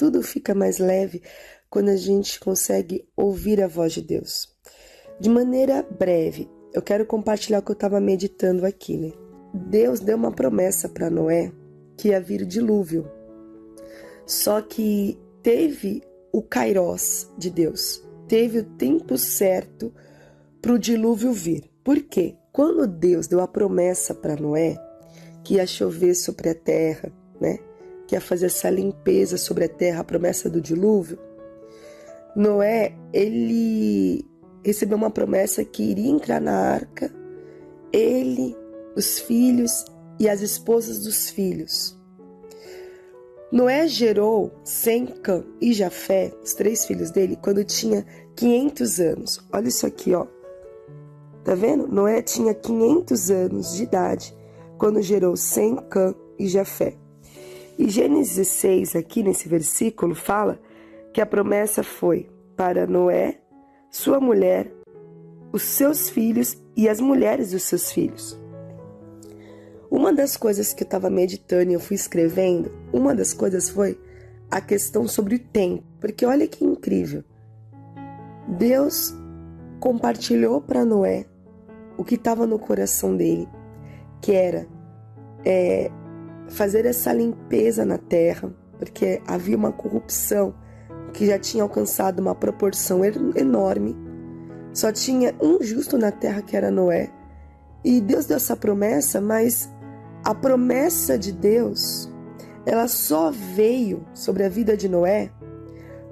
tudo fica mais leve quando a gente consegue ouvir a voz de Deus. De maneira breve, eu quero compartilhar o que eu estava meditando aqui, né? Deus deu uma promessa para Noé que ia vir o dilúvio. Só que teve o Kairós de Deus, teve o tempo certo para o dilúvio vir. Por quê? Quando Deus deu a promessa para Noé, que ia chover sobre a terra, né? Que ia fazer essa limpeza sobre a terra, a promessa do dilúvio, Noé, ele recebeu uma promessa que iria entrar na arca, ele, os filhos e as esposas dos filhos. Noé gerou Sem, Cã e Jafé, os 3 filhos dele, quando tinha 500 anos. Olha isso aqui, ó. Tá vendo? Noé tinha 500 anos de idade quando gerou Sem, Cã e Jafé. E Gênesis 6, aqui nesse versículo, fala que a promessa foi para Noé, sua mulher, os seus filhos e as mulheres dos seus filhos. Uma das coisas que eu estava meditando e eu fui escrevendo, uma das coisas foi a questão sobre o tempo. Porque olha que incrível. Deus compartilhou para Noé o que estava no coração dele, que era fazer essa limpeza na terra, porque havia uma corrupção que já tinha alcançado uma proporção enorme. Só tinha um justo na terra, que era Noé. E Deus deu essa promessa, mas a promessa de Deus, ela só veio sobre a vida de Noé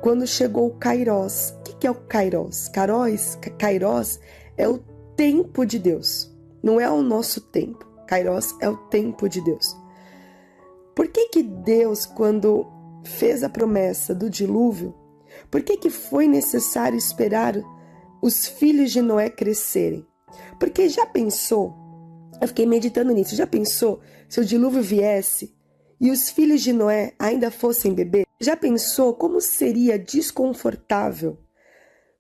quando chegou o Kairós. O que é o Kairós? Kairós é o tempo de Deus, não é o nosso tempo. Kairós é o tempo de Deus. Por que Deus, quando fez a promessa do dilúvio, por que foi necessário esperar os filhos de Noé crescerem? Porque já pensou, eu fiquei meditando nisso, já pensou se o dilúvio viesse e os filhos de Noé ainda fossem bebês? Já pensou como seria desconfortável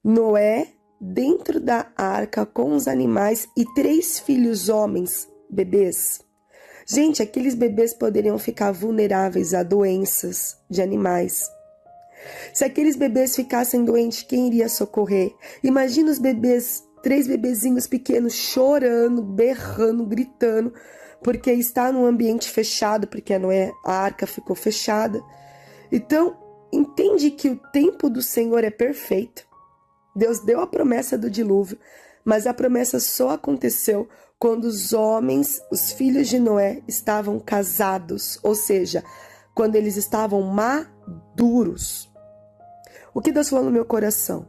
Noé dentro da arca com os animais e 3 filhos homens bebês? Gente, aqueles bebês poderiam ficar vulneráveis a doenças de animais. Se aqueles bebês ficassem doentes, quem iria socorrer? Imagina os bebês, 3 bebezinhos pequenos chorando, berrando, gritando, porque está num ambiente fechado, porque a arca ficou fechada. Então, entende que o tempo do Senhor é perfeito. Deus deu a promessa do dilúvio, mas a promessa só aconteceu quando os homens, os filhos de Noé, estavam casados, ou seja, quando eles estavam maduros. O que Deus falou no meu coração?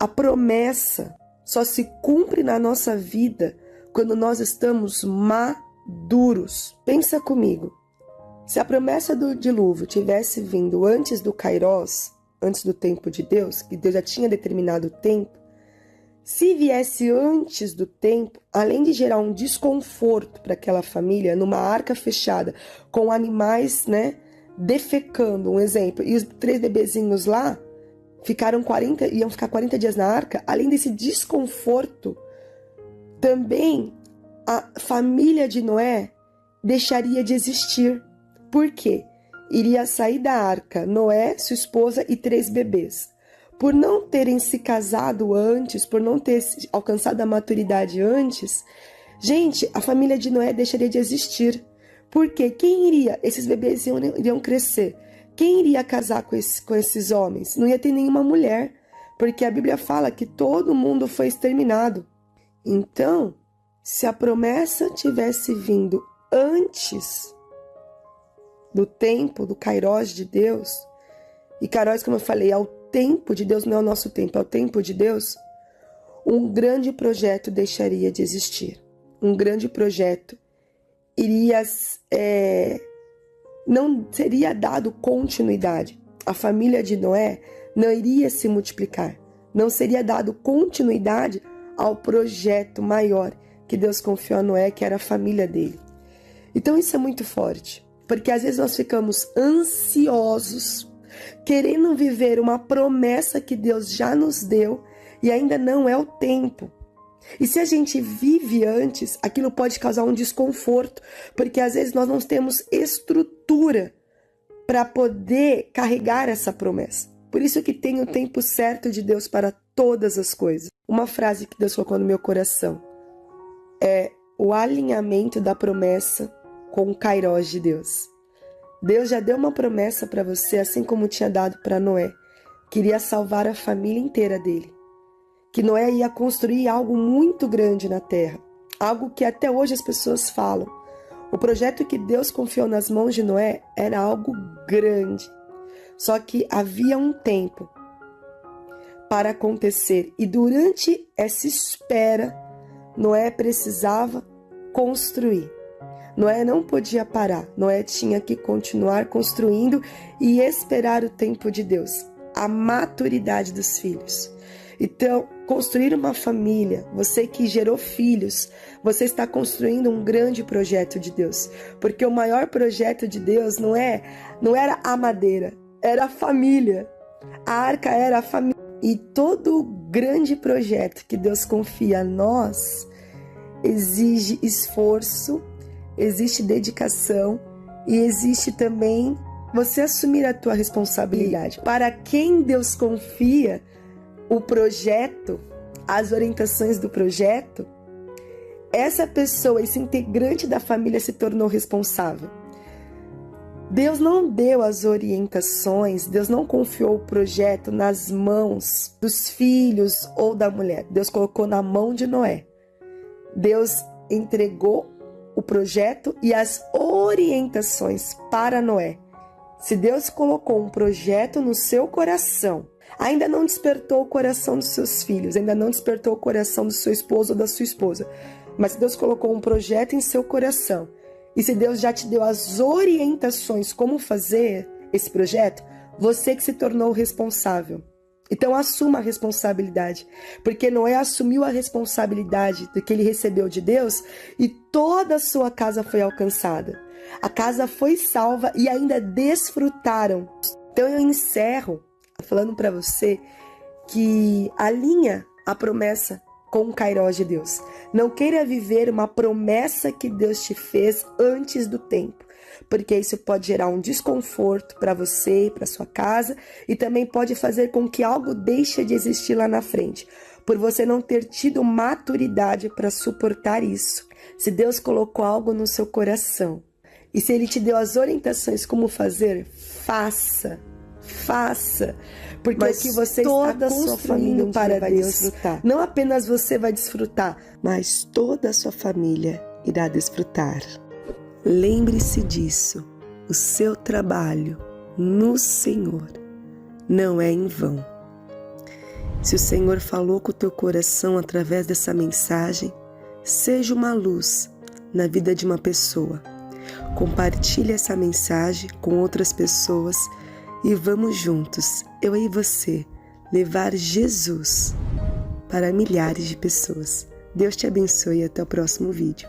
A promessa só se cumpre na nossa vida quando nós estamos maduros. Pensa comigo. Se a promessa do dilúvio tivesse vindo antes do Kairós, antes do tempo de Deus, que Deus já tinha determinado o tempo, se viesse antes do tempo, além de gerar um desconforto para aquela família, numa arca fechada, com animais, defecando, um exemplo, e os 3 bebezinhos lá iam ficar 40 dias na arca, além desse desconforto, também a família de Noé deixaria de existir. Por quê? Iria sair da arca Noé, sua esposa e 3 bebês. Por não terem se casado antes, por não ter alcançado a maturidade antes, gente, a família de Noé deixaria de existir. Porque quem iria? Esses bebês iriam crescer. Quem iria casar com esses homens? Não ia ter nenhuma mulher, porque a Bíblia fala que todo mundo foi exterminado. Então, se a promessa tivesse vindo antes do tempo, do Kairós de Deus, e Kairós, como eu falei, é o tempo de Deus, não é o nosso tempo, é o tempo de Deus, um grande projeto deixaria de existir. Um grande projeto não seria dado continuidade. A família de Noé não iria se multiplicar. Não seria dado continuidade ao projeto maior que Deus confiou a Noé, que era a família dele. Então isso é muito forte, porque às vezes nós ficamos ansiosos, querendo viver uma promessa que Deus já nos deu e ainda não é o tempo. E se a gente vive antes, aquilo pode causar um desconforto, porque às vezes nós não temos estrutura para poder carregar essa promessa. Por isso que tem o tempo certo de Deus para todas as coisas. Uma frase que Deus colocou no meu coração é o alinhamento da promessa com o kairós de Deus. Deus já deu uma promessa para você, assim como tinha dado para Noé. Queria salvar a família inteira dele. Que Noé ia construir algo muito grande na terra. Algo que até hoje as pessoas falam. O projeto que Deus confiou nas mãos de Noé era algo grande. Só que havia um tempo para acontecer. E durante essa espera, Noé precisava construir. Noé não podia parar. Noé tinha que continuar construindo e esperar o tempo de Deus. A maturidade dos filhos. Então, construir uma família, você que gerou filhos, você está construindo um grande projeto de Deus. Porque o maior projeto de Deus não era a madeira, era a família. A arca era a família. E todo grande projeto que Deus confia a nós exige esforço, existe dedicação e existe também você assumir a tua responsabilidade. Para quem Deus confia o projeto, as orientações do projeto, essa pessoa, esse integrante da família se tornou responsável. Deus não deu as orientações, Deus não confiou o projeto nas mãos dos filhos ou da mulher. Deus colocou na mão de Noé. Deus entregou o projeto e as orientações para Noé. Se Deus colocou um projeto no seu coração, ainda não despertou o coração dos seus filhos, ainda não despertou o coração do seu esposo ou da sua esposa, mas se Deus colocou um projeto em seu coração, e se Deus já te deu as orientações como fazer esse projeto, você que se tornou responsável. Então assuma a responsabilidade, porque Noé assumiu a responsabilidade do que ele recebeu de Deus e toda a sua casa foi alcançada. A casa foi salva e ainda desfrutaram. Então eu encerro falando para você que alinha a promessa com o kairós de Deus. Não queira viver uma promessa que Deus te fez antes do tempo, porque isso pode gerar um desconforto para você e para sua casa e também pode fazer com que algo deixe de existir lá na frente, por você não ter tido maturidade para suportar isso. Se Deus colocou algo no seu coração e se Ele te deu as orientações como fazer, faça. Porque mas o que você toda está construindo sua família para Deus, desfrutar. Não apenas você vai desfrutar, mas toda a sua família irá desfrutar. Lembre-se disso, o seu trabalho no Senhor não é em vão. Se o Senhor falou com o teu coração através dessa mensagem, seja uma luz na vida de uma pessoa. Compartilhe essa mensagem com outras pessoas e vamos juntos, eu e você, levar Jesus para milhares de pessoas. Deus te abençoe e até o próximo vídeo.